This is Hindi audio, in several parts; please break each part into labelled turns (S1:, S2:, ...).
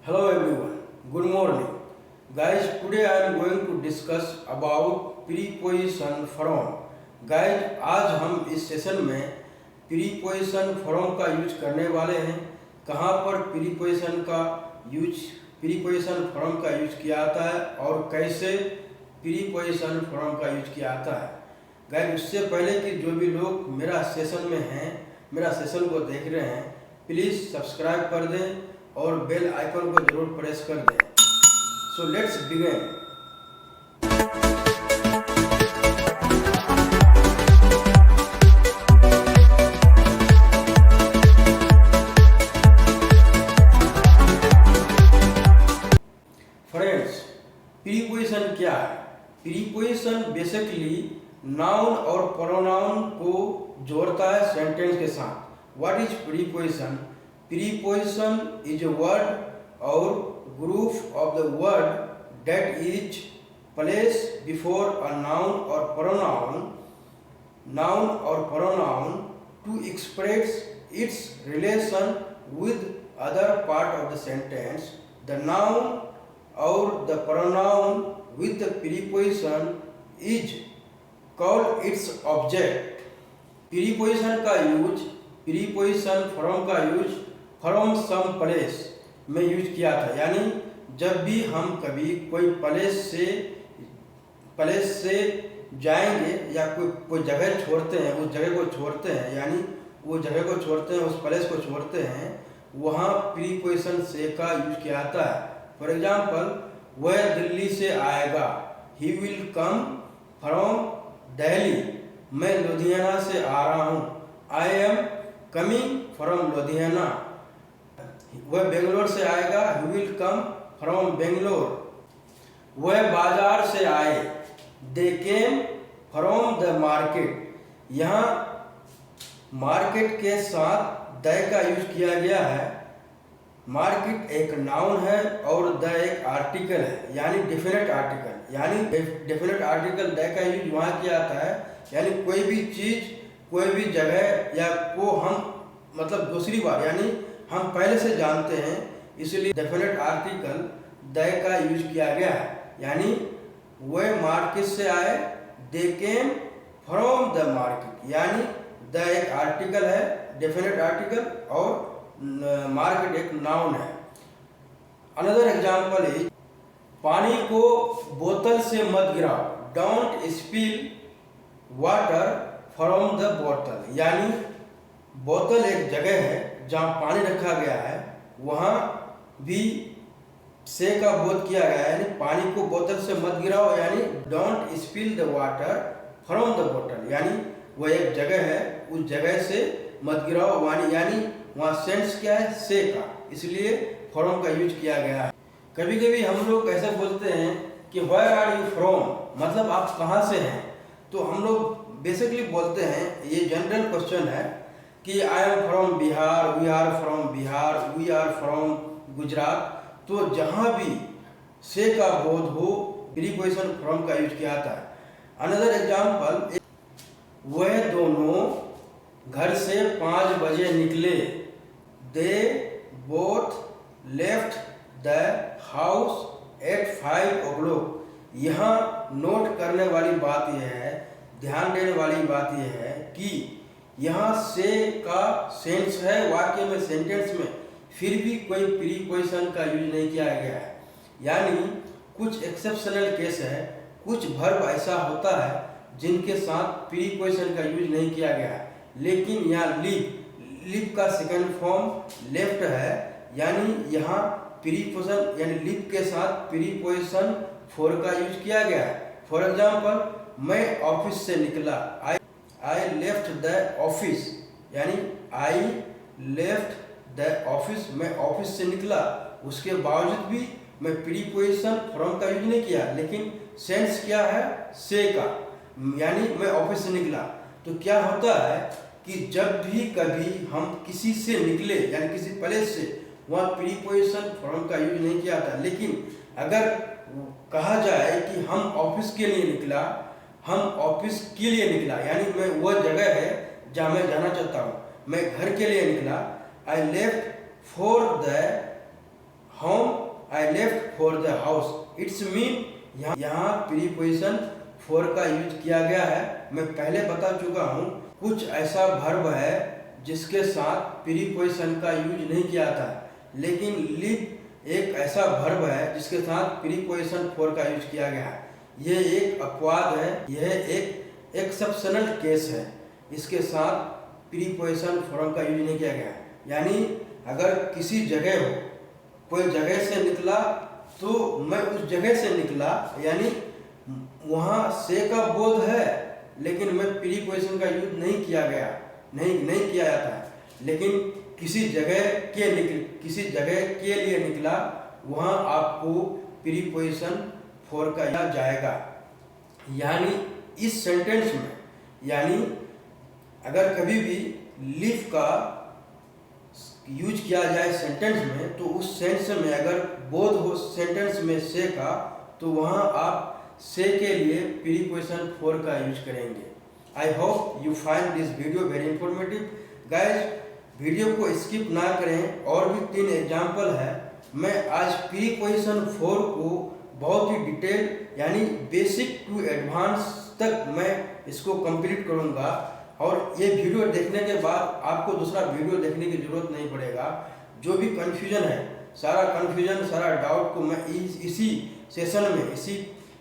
S1: Hello everyone, good morning. Guys, today I am going to discuss about preposition from. Guys, आज हम इस सेशन में preposition from का यूज करने वाले हैं। कहाँ पर preposition from का यूज किया आता है और कैसे preposition from का यूज किया आता है। गाइस, उससे पहले कि जो भी लोग मेरा सेशन में हैं, मेरा सेशन को देख रहे हैं, प्लीज़ सब्सक्राइब कर दें और बेल आइकन को जरूर प्रेस कर दें। So let's begin. Friends, preposition क्या है? प्रीपोजिशन बेसिकली नाउन और प्रोनाउन को जोड़ता है सेंटेंस के साथ। What is preposition? Preposition is a word or group of the word that is placed before a noun or pronoun to express its relation with other part of the sentence. The noun or the pronoun with the preposition is called its object. Preposition का यूज, preposition from का यूज फ्रॉम सम प्लेस में यूज किया था। यानी जब भी हम कभी कोई प्लेस से जाएंगे या कोई जगह छोड़ते हैं, उस जगह को छोड़ते हैं, यानी वो जगह को छोड़ते हैं, उस प्लेस को छोड़ते हैं, वहाँ प्रीपोजिशन से का यूज किया जाता है। फॉर एग्जाम्पल, वह दिल्ली से आएगा, he will come from Delhi. मैं लुधियाना से आ रहा हूँ, I am coming from Ludhiana. वह बेंगलोर से आएगा, he will come from Bangalore. वह बाजार से आए, they came from the market. यहाँ मार्केट के साथ द का यूज किया गया है। मार्केट एक नाउन है और द एक आर्टिकल है, यानी डेफिनेट आर्टिकल। यानी डेफिनेट आर्टिकल द का यूज वहाँ किया जाता है, यानी कोई भी चीज, कोई भी जगह या को हम मतलब दूसरी बार, यानी हम पहले से जानते हैं, इसलिए डेफिनेट आर्टिकल द का यूज किया गया है। यानी वह मार्केट से आए, they came from the market. यानी द एक आर्टिकल है, डेफिनेट आर्टिकल, और मार्केट एक नाउन है। अनदर एग्जाम्पल इज, पानी को बोतल से मत गिराओ, don't spill water from the bottle. यानी बोतल एक जगह है जहाँ पानी रखा गया है, वहाँ भी से का बोध किया गया है, यानी पानी को बोतल से मत गिराओ, यानी don't spill the water from the bottle. यानी वह एक जगह है, उस जगह से मत गिराओ, यानी वहाँ सेंस क्या है? से का, इसलिए फ्रॉम का यूज किया गया है। कभी कभी हम लोग ऐसे बोलते हैं कि वेयर आर यू फ्रॉम, मतलब आप कहाँ से हैं। तो हम लोग बेसिकली बोलते हैं, ये जनरल क्वेश्चन है कि I am from Bihar, we are from Bihar, we are from Gujarat. तो जहाँ भी से का बोध हो, प्रीपोजिशन फ्रॉम का यूज किया जाता है। अनदर एग्जाम्पल, वह दोनों घर से 5 बजे निकले, they both left the house at 5 o'clock। यहाँ नोट करने वाली बात यह है, ध्यान देने वाली बात यह है कि यहाँ से का सेंस है वाक्य में, सेंटेंस में, फिर भी कोई प्रीपोजिशन का यूज नहीं किया गया है। यानी कुछ एक्सेप्शनल केस है, कुछ वर्ब ऐसा होता है जिनके साथ प्रीपोजिशन का यूज नहीं किया गया है। लेकिन यहाँ लिव का सेकंड फॉर्म लेफ्ट है, यानी यहाँ प्रीपोजिशन यानी लिव के साथ प्रीपोजिशन फॉर का यूज किया गया है। फॉर एग्जाम्पल, मैं ऑफिस से निकला, आई लेफ्ट द ऑफिस। यानी आई लेफ्ट द ऑफिस, मैं ऑफिस से निकला। उसके बावजूद भी मैं प्रीपोजिशन फ्रॉम का यूज नहीं किया, लेकिन सेंस क्या है? से का, यानी मैं ऑफिस से निकला। तो क्या होता है कि जब भी कभी हम किसी से निकले, यानी किसी प्लेस से, वहाँ प्रीपोजिशन फ्रॉम का यूज नहीं किया था। लेकिन अगर कहा जाए कि हम ऑफिस के लिए निकला, हम ऑफिस के लिए निकला, यानी मैं वह जगह है जहाँ मैं जाना चाहता हूँ, मैं घर के लिए निकला, I left for the home for the house. It's mean यहाँ प्रीपोजिशन फॉर का यूज किया गया है। मैं पहले बता चुका हूँ कुछ ऐसा वर्ब है जिसके साथ प्रीपोजिशन का यूज नहीं किया था, लेकिन लिव एक ऐसा वर्ब है जिसके साथ प्रीपोजिशन फॉर का यूज किया गया है। यह एक अपवाद है, यह एक एक्सेप्शनल केस है, इसके साथ प्रीपोजिशन फॉर्म का यूज नहीं किया गया है। यानी अगर किसी जगह हो, कोई जगह से निकला तो मैं उस जगह से निकला, यानी वहाँ से का बोध है लेकिन मैं प्रीपोजिशन का यूज नहीं किया गया, नहीं किया जाता है। लेकिन किसी जगह के लिए निकला, वहाँ आपको प्रीपोजिशन फॉर का यूज जाएगा। यानी इस सेंटेंस में, यानी अगर कभी भी लिव का यूज किया जाए सेंटेंस में, तो उस सेंस में अगर बोध हो सेंटेंस में से का, तो वहाँ आप से के लिए प्रीपोजिशन फॉर का यूज करेंगे। I hope you find this video very informative. Guys, video को स्किप ना करें, और भी 3 एग्जाम्पल है। मैं आज प्रीपोजिशन फॉर को बहुत ही डिटेल यानी बेसिक टू एडवांस तक मैं इसको कंप्लीट करूँगा, और ये वीडियो देखने के बाद आपको दूसरा वीडियो देखने की जरूरत नहीं पड़ेगा। जो भी कन्फ्यूजन है, सारा कन्फ्यूजन, सारा डाउट को मैं इसी सेशन में, इसी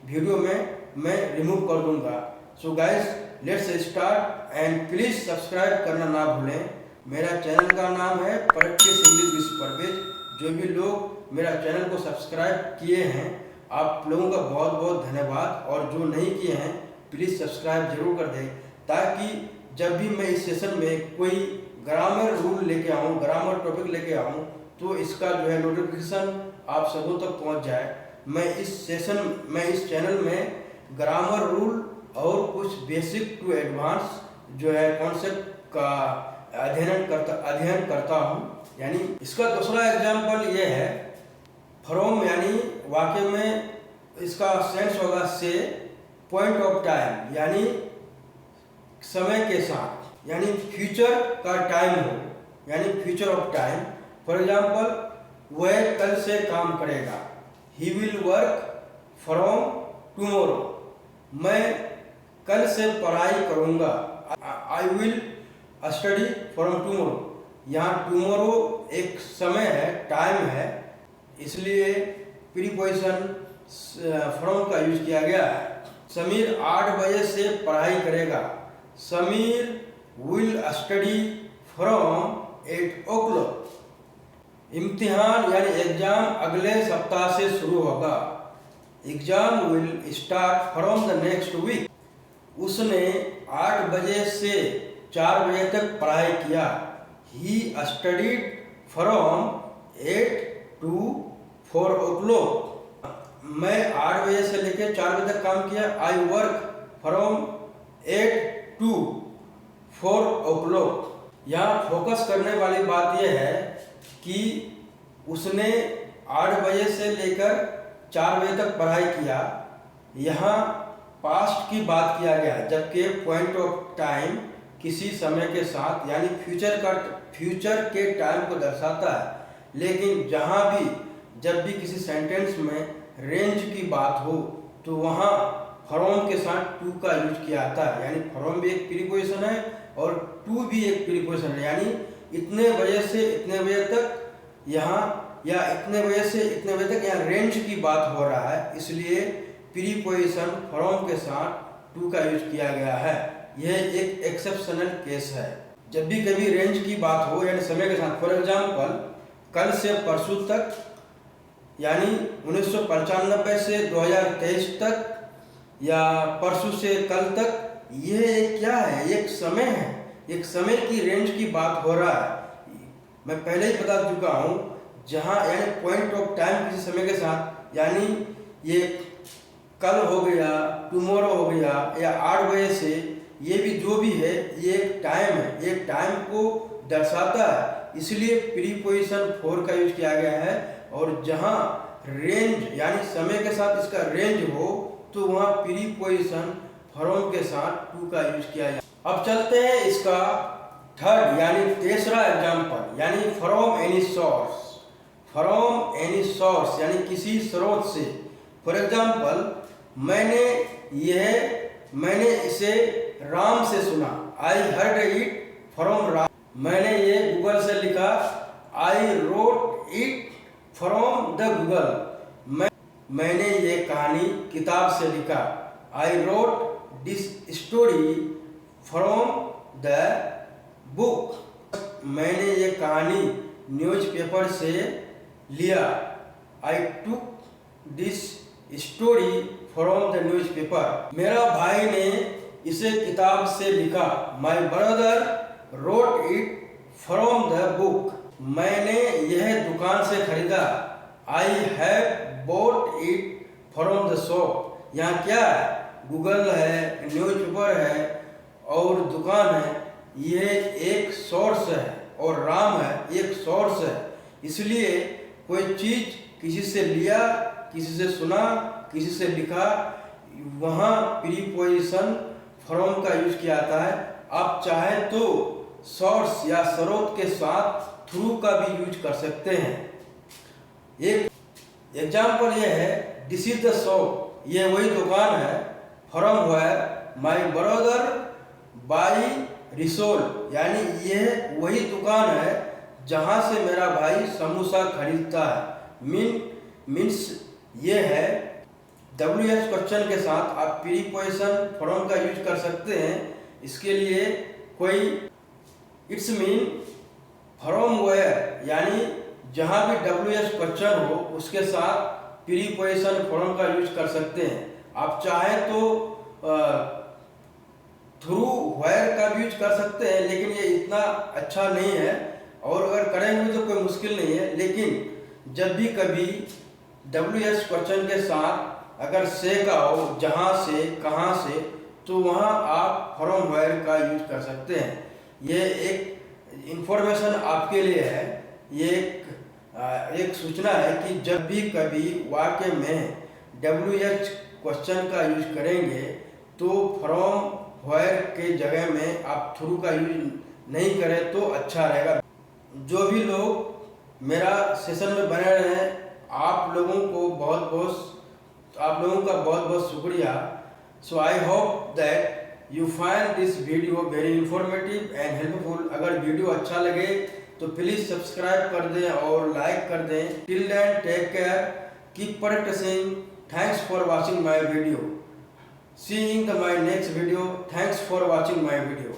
S1: वीडियो में मैं रिमूव कर दूंगा। So guys, let's start, and please subscribe करना ना भूलें। मेरा चैनल का नाम है प्रैक्टिस इंग्लिश विद परवेज। जो भी लोग मेरा चैनल को सब्सक्राइब किए हैं, आप लोगों का बहुत बहुत धन्यवाद, और जो नहीं किए हैं प्लीज़ सब्सक्राइब जरूर कर दें, ताकि जब भी मैं इस सेशन में कोई ग्रामर रूल लेके आऊँ, ग्रामर टॉपिक लेके आऊँ, तो इसका जो है नोटिफिकेशन आप सबों तक पहुँच जाए। मैं इस चैनल में ग्रामर रूल और कुछ बेसिक टू एडवांस जो है कॉन्सेप्ट का अध्ययन करता हूँ। यानी इसका दूसरा एग्जाम्पल ये है, फ्रॉम, यानी वाक्य में इसका सेंस होगा से, पॉइंट ऑफ टाइम यानी समय के साथ, यानी फ्यूचर का टाइम हो, यानी future of time. For example, वह कल से काम करेगा, he will work from tomorrow. मैं कल से पढ़ाई करूँगा, I will study from tomorrow. यहाँ टुमारो एक समय है, टाइम है, इसलिए प्रीपोजिशन फ्रॉम का यूज किया गया है। समीर 8 बजे से पढ़ाई करेगा, Sameer will study from 8 o'clock। इम्तिहान यानी एग्जाम अगले सप्ताह से शुरू होगा, exam will start from the next week. उसने 8 बजे से 4 बजे तक पढ़ाई किया, he studied from 8 to 4 o'clock। मैं 8 बजे से लेकर 4 बजे तक काम किया, I work from 8 to 4 o'clock। यहाँ फोकस करने वाली बात यह है कि उसने 8 बजे से लेकर 4 बजे तक पढ़ाई किया। यहाँ पास्ट की बात किया गया, जबकि पॉइंट ऑफ टाइम किसी समय के साथ यानी फ्यूचर के टाइम को दर्शाता है। लेकिन जब भी किसी सेंटेंस में रेंज की बात हो, तो वहाँ फ्रॉम के साथ टू का यूज किया जाता है। यानी फ्रॉम भी एक प्रीपोजिशन है और टू भी एक प्रीपोजिशन है। यानी इतने बजे से इतने बजे तक यहाँ, या इतने बजे से इतने बजे तक यहाँ रेंज की बात हो रहा है, इसलिए प्रीपोजिशन फ्रॉम के साथ टू का यूज किया गया है। यह एक एक्सेप्शनल केस है। जब भी कभी रेंज की बात हो यानी समय के साथ, फॉर एग्जाम्पल कल से परसों तक, यानी 1995 से 2023 तक, या परसों से कल तक, ये क्या है? एक समय है, एक समय की रेंज की बात हो रहा है। मैं पहले ही बता चुका हूँ, जहाँ यानी पॉइंट ऑफ टाइम किसी समय के साथ, यानी ये कल हो गया, टुमारो हो गया, या 8 बजे से, ये भी जो भी है ये एक टाइम है, एक टाइम को दर्शाता है, इसलिए प्रीपोजिशन फॉर का यूज किया गया है। और जहाँ रेंज यानी समय के साथ इसका रेंज हो, तो वहाँ प्रीपोजिशन फ्रॉम के साथ टू का यूज किया जाए। अब चलते हैं इसका थर्ड यानी तीसरा एग्जाम्पल, यानी from any source. From any source यानी किसी स्रोत से। फॉर एग्जाम्पल मैंने इसे राम से सुना, I heard it from Ram. मैंने ये गूगल से लिखा, I wrote it from the Google. मैंने ये कहानी किताब से लिखा, I wrote this story from the book. मैंने ये कहानी न्यूज़पेपर से लिया, I took this story from the newspaper. मेरा भाई ने इसे किताब से लिखा, my brother wrote it from the book. मैंने यह दुकान से खरीदा, I have bought it from the shop. यहाँ क्या है, गूगल है, न्यूज़पेपर है और दुकान है, ये एक सोर्स है और राम है एक सोर्स है। इसलिए कोई चीज किसी से लिया, किसी से सुना, किसी से लिखा, वहाँ प्रीपोजिशन फ्रॉम का यूज किया जाता है। आप चाहे तो सोर्स या स्रोत के साथ थ्रू का भी यूज कर सकते हैं। एक एग्जाम्पल ये है, दिस इज द शॉप, ये वही दुकान है। From where, my brother buy rissole, यानी यह वही दुकान है जहां से मेरा भाई समोसा खरीदता है। मीन्स ये है, WH क्वेश्चन के साथ आप प्रीपोजिशन फ्रॉम का यूज कर सकते हैं। इसके लिए कोई इट्स मीन फ्रॉम वेयर, यानी जहां भी WH क्वेश्चन हो उसके साथ प्रीपोजिशन फ्रॉम का यूज कर सकते हैं। आप चाहे तो थ्रू वेयर का भी यूज कर सकते हैं, लेकिन ये इतना अच्छा नहीं है और अगर करेंगे तो कोई मुश्किल नहीं है। लेकिन जब भी कभी WH क्वेश्चन के साथ अगर से का हो, जहाँ से, कहाँ से, तो वहाँ आप फ्रॉम वेयर का यूज कर सकते हैं। ये एक इंफॉर्मेशन आपके लिए है, ये एक सूचना है कि जब भी कभी वाक्य में WH क्वेश्चन का यूज करेंगे तो फ्रॉम वेयर के जगह में आप थ्रू का यूज नहीं करें तो अच्छा रहेगा। जो भी लोग मेरा सेशन में बने रहे हैं, आप लोगों का बहुत बहुत शुक्रिया। So I hope that you find this video very informative and helpful. अगर वीडियो अच्छा लगे तो प्लीज़ सब्सक्राइब कर दें और लाइक कर दें। Till then take care, keep practising. Thanks for watching my video. See you in my next video. Thanks for watching my video.